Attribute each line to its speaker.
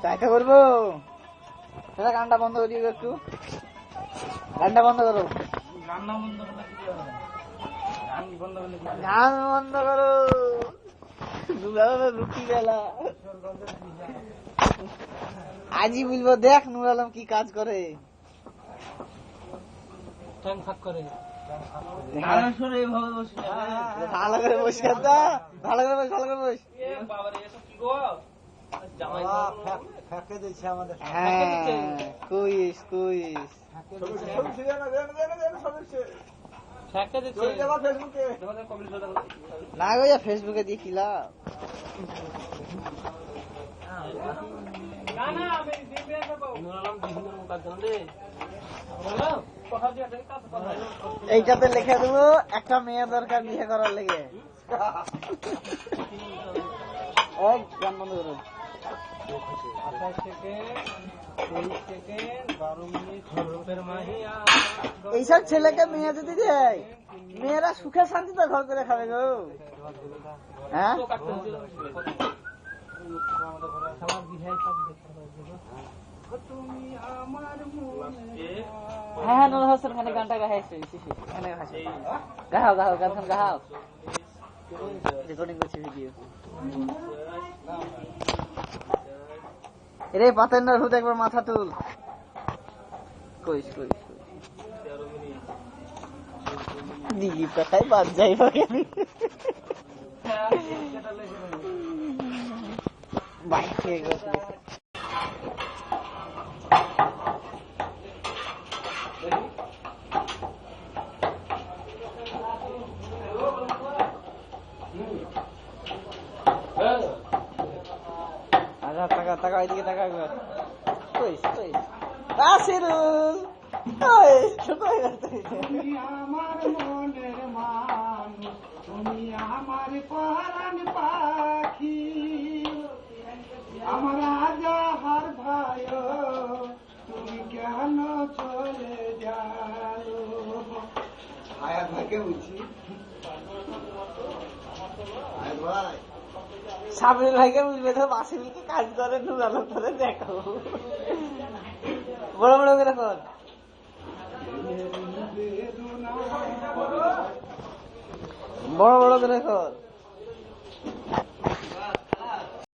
Speaker 1: চাইতে করবো সেটা গানটা বন্ধ করে দিও একটু, গানটা বন্ধ করো, গান বন্ধ করো, রুটি বেলা আজই বলবো। দেখ নূর আলম কি কাজ করে, ভালো করে বস, ভালো করে বস, ভালো করে বস। হ্যাঁ কুইস কুইস না গো, ফেসবুকে দিয়ে খিলা এইটাতে লিখে দেবো একটা মেয়ে দরকার বিয়ে করার লেগে। গান বন্ধ করো। এইসব ছেলেকে মেয়ে যদি দেয়, মেয়েরা সুখে শান্তিতে ঘর করে খাবে গো। হ্যাঁ হ্যাঁ নুর হোসেন খানে গানটা গাইছে, গাও গাও গান গাও, রেকর্ডিং করছি ভিডিও। রে পাতেন্দ্র হুদ একবার মাথা তুল, কইস কইস দিদি কথাই বাদ যাইব বাইক খেয়ে গেছে। টাকা টাকা এদিকে টাকা একবার কইস কইস আসিরুল ছোট হয়ে গেছে।
Speaker 2: তুমি আমার মনের মানুষ, তুমি আমার পরাণ পাখি, আমার আজাহার ভাই, তুমি কেন চলে যাও। আয়াত ভাইকে বলছি, ভাই
Speaker 1: সাবরিল ভাইকে বুঝবে তো, মাসিলকে কাজ করে নুর আলম করে দেখো, বড় বড় করে কর, বড় বড় করে কর।